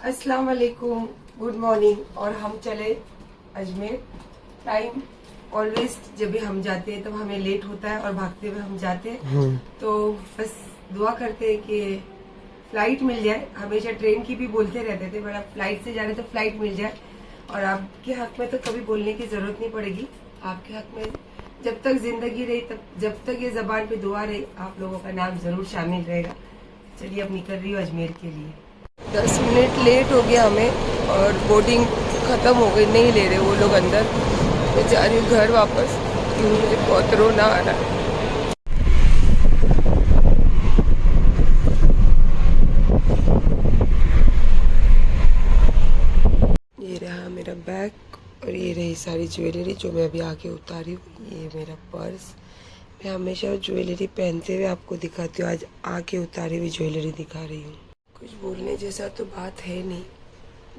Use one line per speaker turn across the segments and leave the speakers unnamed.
अस्सलाम वालेकुम, good morning. और हम चले अजमेर। टाइम ऑलवेज जब भी हम जाते हैं तब हमें लेट होता है और भागते हुए हम जाते हैं। तो बस दुआ करते हैं कि फ्लाइट मिल जाए। हमेशा ट्रेन की भी बोलते रहते थे, बट अब फ्लाइट से जा रहे तो फ्लाइट मिल जाए। और आपके हक में तो कभी बोलने की जरूरत नहीं पड़ेगी। आपके हक में जब तक जिंदगी रही, तब जब तक ये जबान पे दुआ रही, आप लोगों का नाम जरूर शामिल रहेगा। चलिए अब निकल रही हूँ अजमेर के लिए। 10 मिनट लेट हो गया हमें और बोर्डिंग ख़त्म हो गई, नहीं ले रहे वो लोग अंदर। मैं जा रही हूँ घर वापस, मुझे बहुत रोना आ रहा है। ये रहा मेरा बैग और ये रही सारी ज्वेलरी जो मैं अभी आके उतारी हूँ। ये मेरा पर्स। मैं हमेशा ज्वेलरी पहनते हुए आपको दिखाती हूँ, आज आके उतारी हुई ज्वेलरी दिखा रही हूँ। कुछ बोलने जैसा तो बात है नहीं,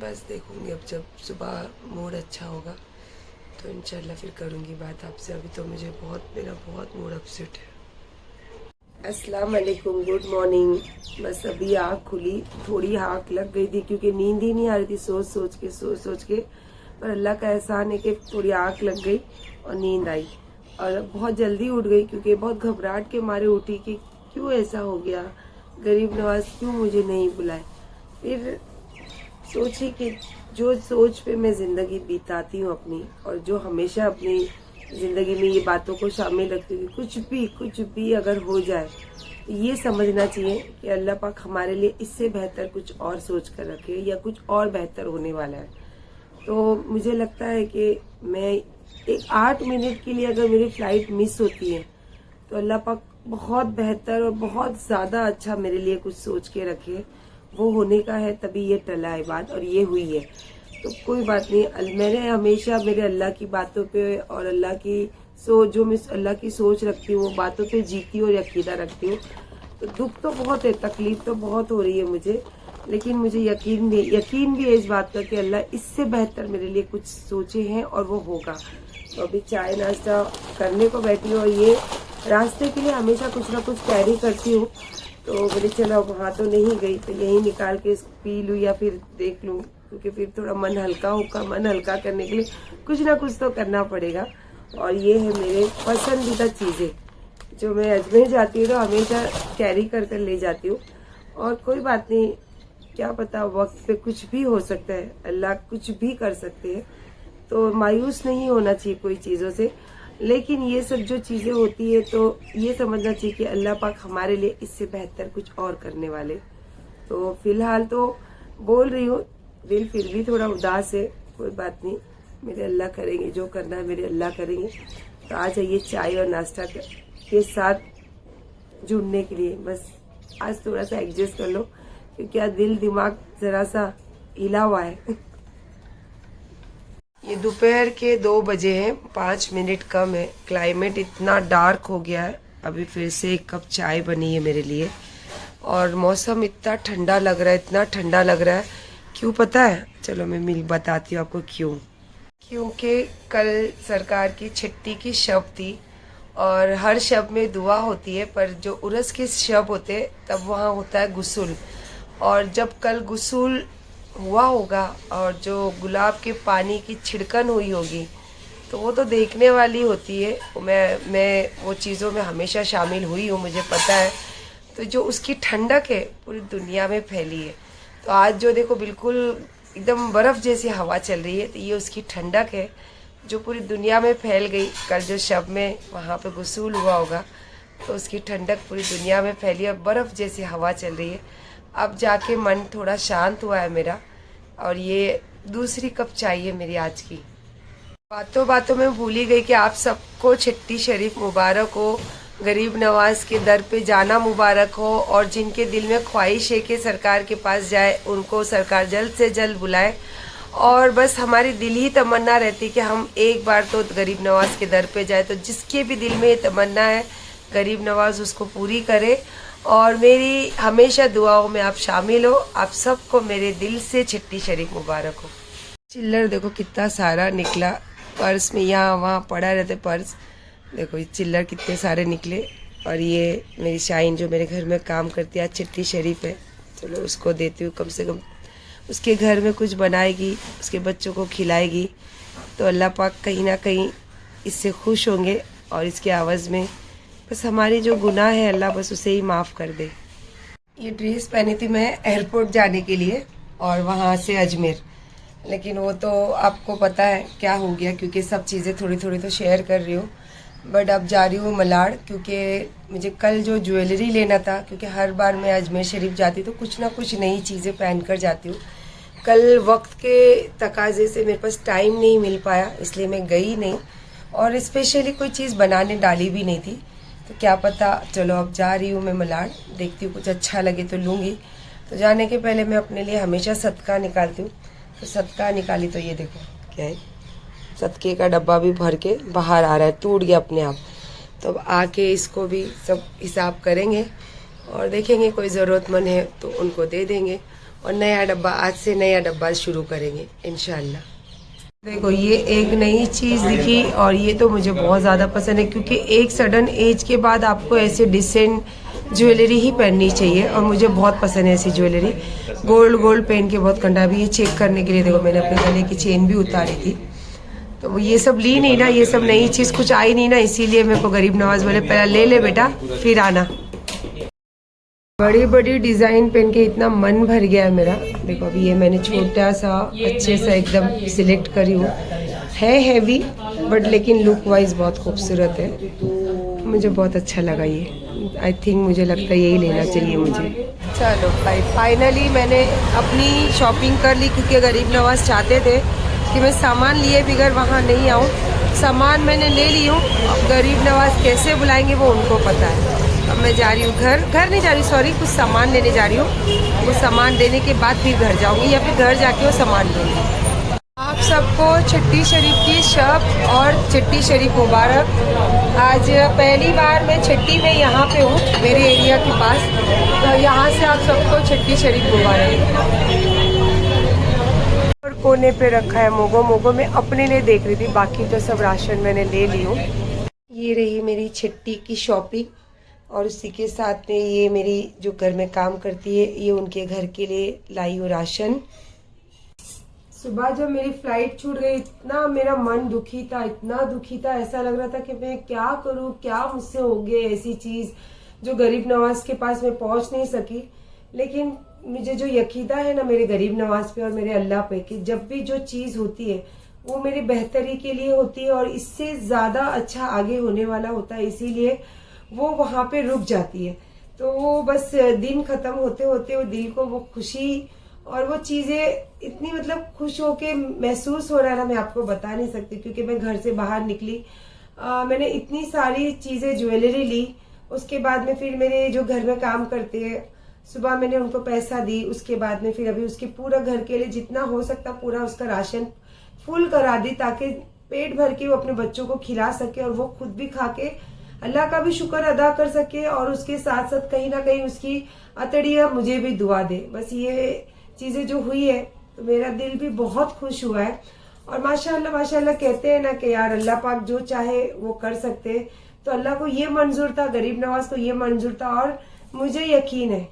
बस देखूंगी अब जब सुबह मूड अच्छा होगा तो इंशाल्लाह फिर करूंगी बात आपसे। अभी तो मेरा बहुत मूड अपसेट है। अस्सलाम वालेकुम, गुड मॉर्निंग। बस अभी आँख खुली, थोड़ी आँख लग गई थी क्योंकि नींद ही नहीं आ रही थी सोच सोच के। पर अल्लाह का एहसान है कि थोड़ी आँख लग गई और नींद आई। और बहुत जल्दी उठ गई क्योंकि बहुत घबराहट के मारे उठी कि क्यों ऐसा हो गया, गरीब नवाज क्यों मुझे नहीं बुलाए। फिर सोची कि जो सोच पे मैं जिंदगी बिताती हूँ अपनी, और जो हमेशा अपनी जिंदगी में ये बातों को शामिल रखती हूँ, कुछ भी अगर हो जाए तो ये समझना चाहिए कि अल्लाह पाक हमारे लिए इससे बेहतर कुछ और सोच कर रखे या कुछ और बेहतर होने वाला है। तो मुझे लगता है कि मैं एक 8 मिनट के लिए अगर मेरी फ्लाइट मिस होती है तो अल्लाह पाक बहुत बेहतर और बहुत ज्यादा अच्छा मेरे लिए कुछ सोच के रखे। वो होने का है, तभी ये टला है बात और ये हुई है। तो कोई बात नहीं, मैंने हमेशा मेरे अल्लाह की बातों पे और अल्लाह की सोच, जो मैं अल्लाह की सोच रखती हूँ वो बातों पे जीती हूँ और यकीदा रखती हूँ। तो दुख तो बहुत है, तकलीफ तो बहुत हो रही है मुझे, लेकिन मुझे यकीन भी है इस बात का कि अल्लाह इससे बेहतर मेरे लिए कुछ सोचे हैं और वो होगा। तो अभी चाय नाश्ता करने को बैठी हूँ और ये रास्ते के लिए हमेशा कुछ ना कुछ कैरी करती हूँ। तो बोले चलो वहाँ तो नहीं गई तो यही निकाल के पी लूँ या फिर देख लूँ, क्योंकि फिर थोड़ा मन हल्का करने के लिए कुछ ना कुछ तो करना पड़ेगा। और ये है मेरे पसंदीदा चीज़ें जो मैं अजमेर जाती हूँ तो हमेशा कैरी कर ले जाती हूँ। और कोई बात नहीं, क्या पता वक्त पे कुछ भी हो सकता है, अल्लाह कुछ भी कर सकते हैं। तो मायूस नहीं होना चाहिए कोई चीज़ों से, लेकिन ये सब जो चीज़ें होती है तो ये समझना चाहिए कि अल्लाह पाक हमारे लिए इससे बेहतर कुछ और करने वाले। तो फिलहाल तो बोल रही हूँ, दिल फिर भी थोड़ा उदास है। कोई बात नहीं, मेरे अल्लाह करेंगे, जो करना है मेरे अल्लाह करेंगे। तो आ जाइए चाय और नाश्ता के साथ जुड़ने के लिए। बस आज थोड़ा सा एडजस्ट कर लो क्योंकि आज दिल दिमाग जरा सा हिला हुआ है। ये दोपहर के 2 बजे हैं, 5 मिनट कम है। क्लाइमेट इतना डार्क हो गया है। अभी फिर से एक कप चाय बनी है मेरे लिए और मौसम इतना ठंडा लग रहा है, इतना ठंडा लग रहा है। क्यों पता है? चलो मैं बताती हूँ आपको क्यों। क्योंकि कल सरकार की छठी की शब थी और हर शब में दुआ होती है, पर जो उर्स के शब होते हैं तब वहाँ होता है गुस्ल। और जब कल गुस्ल हुआ होगा और जो गुलाब के पानी की छिड़कन हुई होगी तो वो तो देखने वाली होती है। मैं वो चीज़ों में हमेशा शामिल हुई हूँ, मुझे पता है। तो जो उसकी ठंडक है पूरी दुनिया में फैली है। तो आज जो देखो बिल्कुल एकदम बर्फ़ जैसी हवा चल रही है, तो ये उसकी ठंडक है जो पूरी दुनिया में फैल गई। कल जो शब में वहाँ पे गुसूल हुआ होगा तो उसकी ठंडक पूरी दुनिया में फैली और बर्फ़ जैसी हवा चल रही है। अब जाके मन थोड़ा शांत हुआ है मेरा। और ये दूसरी कप चाहिए मेरी आज की। बातों बातों में भूल ही गई कि आप सबको छठी शरीफ मुबारक हो, गरीब नवाज के दर पे जाना मुबारक हो। और जिनके दिल में ख्वाहिश है कि सरकार के पास जाए, उनको सरकार जल्द से जल्द बुलाए। और बस हमारी दिल ही तमन्ना रहती कि हम एक बार तो गरीब नवाज के दर पे जाए। तो जिसके भी दिल में ये तमन्ना है, गरीब नवाज उसको पूरी करे। और मेरी हमेशा दुआओं में आप शामिल हो। आप सबको मेरे दिल से छठी शरीफ मुबारक हो। चिल्लर देखो कितना सारा निकला, पर्स में यहाँ वहाँ पड़ा रहते पर्स। देखो ये चिल्लर कितने सारे निकले। और ये मेरी शाइन जो मेरे घर में काम करती है, आज छठी शरीफ है, चलो उसको देती हूँ। कम से कम उसके घर में कुछ बनाएगी, उसके बच्चों को खिलाएगी, तो अल्लाह पाक कहीं ना कहीं इससे खुश होंगे और इसके आवाज़ में बस हमारी जो गुनाह है अल्लाह बस उसे ही माफ़ कर दे। ये ड्रेस पहनी थी मैं एयरपोर्ट जाने के लिए और वहाँ से अजमेर, लेकिन वो तो आपको पता है क्या हो गया, क्योंकि सब चीज़ें थोड़ी थोड़ी तो शेयर कर रही हूँ। बट अब जा रही हूँ मलाड, क्योंकि मुझे कल जो ज्वेलरी लेना था, क्योंकि हर बार मैं अजमेर शरीफ जाती तो कुछ ना कुछ नई चीज़ें पहन कर जाती हूँ। कल वक्त के तकाजे से मेरे पास टाइम नहीं मिल पाया, इसलिए मैं गई नहीं और स्पेशली कोई चीज़ बनाने डाली भी नहीं थी। तो क्या पता, चलो अब जा रही हूँ मैं मलाड, देखती हूँ कुछ अच्छा लगे तो लूँगी। तो जाने के पहले मैं अपने लिए हमेशा सदका निकालती हूँ, तो सदका निकाली तो ये देखो क्या है, सदके का डब्बा भी भर के बाहर आ रहा है, टूट गया अपने आप। तो अब आके इसको भी सब हिसाब करेंगे और देखेंगे कोई ज़रूरतमंद है तो उनको दे देंगे और नया डब्बा, आज से नया डब्बा शुरू करेंगे इंशाल्लाह। देखो ये एक नई चीज़ दिखी और ये तो मुझे बहुत ज़्यादा पसंद है, क्योंकि एक सडन एज के बाद आपको ऐसे डिसेंट ज्वेलरी ही पहननी चाहिए और मुझे बहुत पसंद है ऐसी ज्वेलरी। गोल्ड गोल्ड पहन के बहुत कंडा भी, ये चेक करने के लिए देखो मैंने अपने गले की चेन भी उतारी थी। तो वो ये सब ली नहीं ना, ये सब नई चीज़ कुछ आई नहीं ना, इसीलिए मेरे को गरीब नवाज बोले पहले ले बेटा फिर आना। बड़ी बड़ी डिज़ाइन पहन के इतना मन भर गया है मेरा। देखो अभी ये मैंने छोटा सा अच्छे सा एकदम सिलेक्ट करी हूँ, है हैवी बट लेकिन लुक वाइज बहुत खूबसूरत है, मुझे बहुत अच्छा लगा ये। आई थिंक मुझे लगता है यही लेना चाहिए मुझे। चलो भाई फाइनली मैंने अपनी शॉपिंग कर ली, क्योंकि गरीब नवाज चाहते थे कि मैं सामान लिए बगैर वहाँ नहीं आऊँ। सामान मैंने ले ली हूँ, अब गरीब नवाज कैसे बुलाएंगे वो उनको पता है। अब मैं जा रही हूँ घर नहीं जा रही, सॉरी, कुछ सामान लेने जा रही हूँ। वो सामान लेने के बाद फिर घर जाऊँगी या फिर घर जाके वो सामान लूँगी। आप सबको छठी शरीफ की शब और छठी शरीफ मुबारक। आज पहली बार मैं छठी में यहाँ पे हूँ, मेरे एरिया के पास, तो यहाँ से आप सबको छठी शरीफ मुबारक। और कोने पे रखा है मोगो में अपने लिए देख रही थी, बाकी तो सब राशन मैंने ले ली हूँ। ये रही मेरी छठी की शॉपिंग और उसी के साथ में ये मेरी जो घर में काम करती है, ये उनके घर के लिए लाई हूँ राशन। सुबह जब मेरी फ्लाइट छूट गई इतना मेरा मन दुखी था, इतना दुखी था, ऐसा लग रहा था कि मैं क्या करूँ, क्या मुझसे हो गया ऐसी चीज़ जो गरीब नवाज के पास मैं पहुँच नहीं सकी। लेकिन मुझे जो यकीदा है ना मेरे गरीब नवाज पे और मेरे अल्लाह पे, कि जब भी जो चीज़ होती है वो मेरी बेहतरी के लिए होती है और इससे ज़्यादा अच्छा आगे होने वाला होता है, इसीलिए वो वहाँ पे रुक जाती है। तो वो बस दिन खत्म होते होते वो दिल को वो खुशी और वो चीज़ें इतनी मतलब खुश होके महसूस हो रहा है ना, मैं आपको बता नहीं सकती। क्योंकि मैं घर से बाहर निकली, मैंने इतनी सारी चीज़ें ज्वेलरी ली, उसके बाद में फिर मेरे जो घर में काम करते हैं सुबह मैंने उनको पैसा दी, उसके बाद में फिर अभी उसके पूरा घर के लिए जितना हो सकता पूरा उसका राशन फुल करा दी, ताकि पेट भर के वो अपने बच्चों को खिला सके और वो खुद भी खा के अल्लाह का भी शुक्र अदा कर सके और उसके साथ साथ कहीं ना कहीं उसकी अतड़िया मुझे भी दुआ दे। बस ये चीजें जो हुई है तो मेरा दिल भी बहुत खुश हुआ है। और माशाल्लाह कहते हैं ना कि यार अल्लाह पाक जो चाहे वो कर सकते, तो अल्लाह को ये मंजूर था, गरीब नवाज को ये मंजूर था और मुझे यकीन है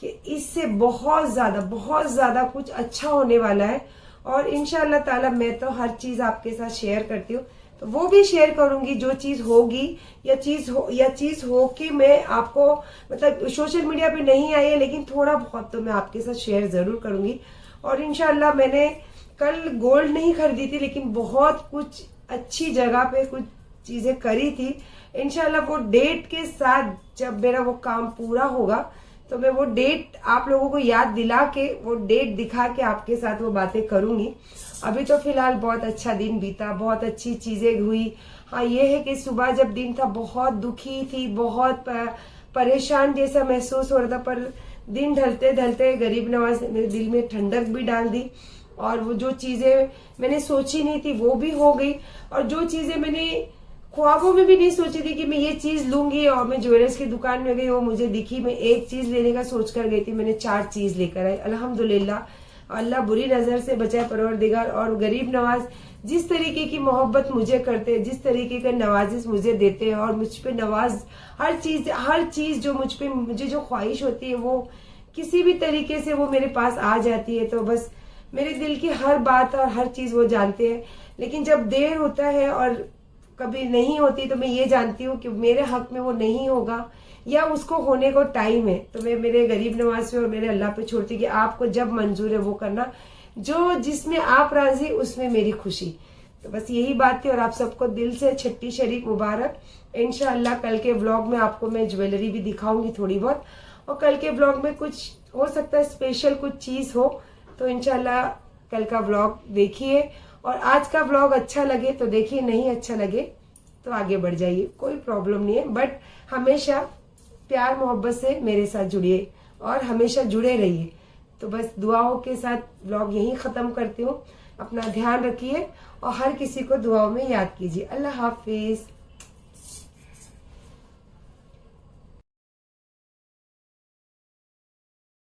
कि इससे बहुत ज्यादा कुछ अच्छा होने वाला है। और इंशाअल्लाह ताला मैं तो हर चीज आपके साथ शेयर करती हूँ, तो वो भी शेयर करूंगी जो चीज होगी या चीज हो कि मैं आपको मतलब सोशल मीडिया पे नहीं आई है, लेकिन थोड़ा बहुत तो मैं आपके साथ शेयर जरूर करूंगी। और इंशाअल्लाह मैंने कल गोल्ड नहीं खरीदी थी, लेकिन बहुत कुछ अच्छी जगह पे कुछ चीजें करी थी। इंशाअल्लाह वो डेट के साथ जब मेरा वो काम पूरा होगा तो मैं वो डेट आप लोगों को याद दिला के वो डेट दिखा के आपके साथ वो बातें करूंगी। अभी तो फिलहाल बहुत अच्छा दिन बीता, बहुत अच्छी चीजें हुई। हाँ ये है कि सुबह जब दिन था बहुत दुखी थी, बहुत परेशान जैसा महसूस हो रहा था, पर दिन ढलते ढलते गरीब नवाज ने मेरे दिल में ठंडक भी डाल दी और वो जो चीजें मैंने सोची नहीं थी वो भी हो गई। और जो चीजें मैंने ख्वाबों में भी नहीं सोची थी कि मैं ये चीज लूंगी और मैं ज्वेलर्स की दुकान में गई, वो मुझे दिखी। मैं एक चीज लेने का सोचकर गई थी, मैंने 4 चीज लेकर आई। अल्हम्दुलिल्लाह, अल्लाह बुरी नजर से बचाए परवरदिगार। और गरीब नवाज जिस तरीके की मोहब्बत मुझे करते हैं, जिस तरीके का नवाजिश मुझे देते हैं और मुझ पे नवाज हर चीज जो मुझे जो ख्वाहिश होती है वो किसी भी तरीके से वो मेरे पास आ जाती है तो बस मेरे दिल की हर बात और हर चीज वो जानते हैं। लेकिन जब देर होता है और कभी नहीं होती तो मैं ये जानती हूँ कि मेरे हक में वो नहीं होगा या उसको होने को टाइम है, तो मैं मेरे गरीब नवाज पे और मेरे अल्लाह पे छोड़ती हूँ कि आपको जब मंजूर है वो करना, जो जिसमें आप राजी उसमें मेरी खुशी। तो बस यही बात थी और आप सबको दिल से छठी शरीक मुबारक। इंशाअल्लाह कल के व्लॉग में आपको मैं ज्वेलरी भी दिखाऊंगी थोड़ी बहुत, और कल के व्लॉग में कुछ हो सकता है स्पेशल कुछ चीज हो, तो इंशाअल्लाह कल का व्लॉग देखिए। और आज का व्लॉग अच्छा लगे तो देखिए, नहीं अच्छा लगे तो आगे बढ़ जाइए, कोई प्रॉब्लम नहीं है। बट हमेशा प्यार मोहब्बत से मेरे साथ जुड़िए और हमेशा जुड़े रहिए। तो बस दुआओं के साथ व्लॉग यहीं ख़त्म करती हूँ। अपना ध्यान रखिए और हर किसी को दुआओं में याद कीजिए। अल्लाह हाफिज।